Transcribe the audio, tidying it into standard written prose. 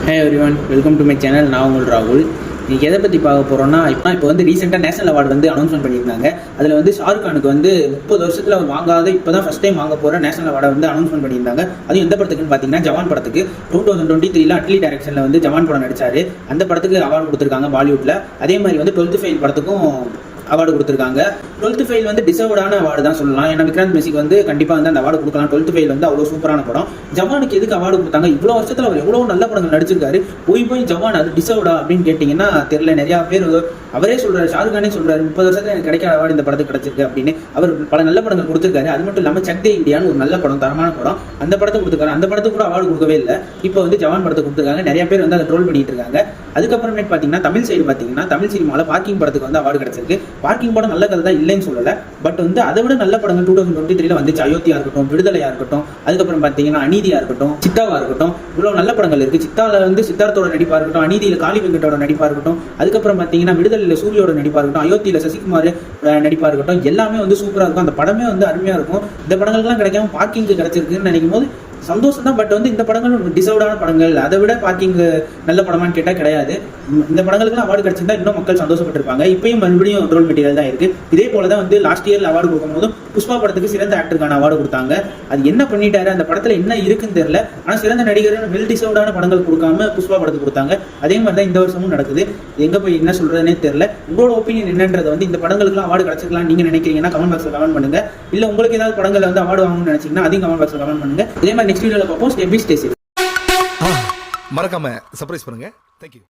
Hey everyone, welcome to my channel. நான் உங்கள் ராகுல். இன்றைக்கி எதை பற்றி பார்க்க போகிறோன்னா, இப்போ வந்து ரீசெண்டாக நேஷனல் அவார்டு வந்து அனௌன்ஸ்மெண்ட் பண்ணியிருந்தாங்க. அதில் வந்து ஷாருக் கானுக்கு வந்து 30 வருஷத்தில் அவர் வாங்காத இப்போ தான் ஃபஸ்ட் டைம் வாங்க போகிற நேஷனல் அவார்டை வந்து அனௌன்ஸ்மெண்ட் பண்ணியிருந்தாங்க. அதுவும் எந்த படத்துக்குன்னு பார்த்தீங்கன்னா ஜவான் படத்துக்கு. 2023 அட்லி டைரக்ஷனில் வந்து ஜவான் படம் நடிச்சார். அந்த படத்துக்கு அவார்டு கொடுத்துருக்காங்க பாலிவுட்டில். அதே மாதிரி வந்து 12th ஃபெயில் படத்துக்கும் அவார்டு கொடுத்துருக்காங்க. 12th ஃபெயில் வந்து டிசர்வ்டான அவார்டு தான் சொல்லலாம். ஏன்னா விக்ராந்த் மெஸ்ஸிக்கு வந்து கண்டிப்பாக வந்து அந்த அவார்டு கொடுக்கலாம். 12th ஃபெயில் வந்து அவ்வளோ சூப்பரான படம். ஜவானுக்கு எதுக்கு அவார்டு கொடுத்தாங்க? இவ்வளோ வருஷத்தில் அவர் எவ்வளோ நல்ல படங்கள் நடிச்சிருக்காரு. போய் ஜவான் அது டிசர்வ்டா அப்படின்னு கேட்டிங்கன்னா தெரியல. நிறையா பேர் அவரே சொல்கிறார், ஷாருக் கானே சொல்கிறாரு, 30 வருஷத்தில் எனக்கு கிடைக்காத அவார்டு இந்த படத்துக்கு கிடைச்சிருக்கு அப்படின்னு. அவர் பல நல்ல படங்கள் கொடுத்துருக்காரு. அது மட்டும் இல்லாமல் சக் தே இந்தியான்னு ஒரு நல்ல படம், தரமான படம், அந்த படத்தை கொடுத்துருக்காரு. அந்த படத்துக்கு கூட அவார்டு கொடுக்கவே இல்லை. இப்போ வந்து ஜவான் படத்தை கொடுத்துருக்காங்க. நிறைய பேர் வந்து அதை ட்ரோல் பண்ணிட்டு இருக்காங்க. அதுக்கப்புறமேட்டு பார்த்தீங்கன்னா தமிழ் சைடு பார்த்தீங்கன்னா தமிழ் சினிமாவில் பார்க்கிங் படத்துக்கு வந்து அவார்டு கிடைச்சிருக்கு. பார்க்கிங் படம் நல்ல கதை தான், இல்லைன்னு சொல்லலை. பட் வந்து அதை விட நல்ல படங்கள் 2023 வந்துச்சு. அயோத்தியா இருக்கட்டும், விடுதலையா இருக்கட்டும், அதுக்கப்புறம் பார்த்தீங்கன்னா அநீதியா இருக்கட்டும், சித்தாவா இருக்கட்டும், இவ்வளோ நல்ல படங்கள் இருக்கு. சித்தாவில் வந்து சித்தார்த்தோட நடிப்பா இருக்கட்டும், அநீதியில் காளி வெங்கட்டோட நடிப்பா இருக்கட்டும், அதுக்கப்புறம் பார்த்தீங்கன்னா விடுதலையில் சூரியோட நடிப்பா இருக்கட்டும், அயோத்தியில் சசிகுமார் நடிப்பா இருக்கட்டும், எல்லாமே வந்து சூப்பராக இருக்கும். அந்த படமே வந்து அருமையாக இருக்கும். இந்த படங்கள்லாம் கிடைக்காம பார்க்கிங்க்கு கிடைச்சிருக்குன்னு நினைக்கும் போது சந்தோஷம் தான். பட் வந்து இந்த படங்கள் டிசர்வ்டான படங்கள். அதை விட பார்க்கிங் நல்ல படமான்னு கேட்டால் கிடையாது. இந்த படங்களுக்குலாம் அவார்டு கிடைச்சிருந்தா இன்னும் மக்கள் சந்தோஷப்பட்டிருப்பாங்க. இப்பயும் மறுபடியும் ரோல் மெட்டீரியல் தான் இருக்கு. இதே போல தான் வந்து லாஸ்ட் இயர்ல அவார்டு கொடுக்கும்போது புஷ்பா படத்துக்கு சிறந்த ஆக்டருக்கான அவார்டு கொடுத்தாங்க. அது என்ன பண்ணிட்டாரு, அந்த படத்துல என்ன இருக்குன்னு தெரியல. ஆனால் சிறந்த நடிகர் வெல் டிசர்வ்டான படங்கள் கொடுக்காம புஷ்பா படத்துக்கு கொடுத்தாங்க. அதே மாதிரி தான் இந்த வருஷமும் நடக்குது. எங்க போய் என்ன சொல்றதுனே தெரியல. உங்களோட ஒப்பீனியன் என்னன்றது வந்து இந்த படங்களுக்குலாம் அவார்டு கிடைச்சிருக்கலாம் நீங்க நினைக்கிறீங்கன்னா கமெண்ட் பாக்ஸ்ல கமெண்ட் பண்ணுங்க. இல்ல உங்களுக்கு ஏதாவது படங்கள் வந்து அவார்டு வாங்கணும்னு நினைச்சீங்கன்னா அதையும் கமெண்ட் பாக்ஸ்ல கமெண்ட் பண்ணுங்க. இதே மாதிரி நெக்ஸ்ட் வீடியோல பார்ப்போம். Stay safe. மறக்காம சர்ப்ரைஸ் பண்ணுங்க. தேங்க்யூ.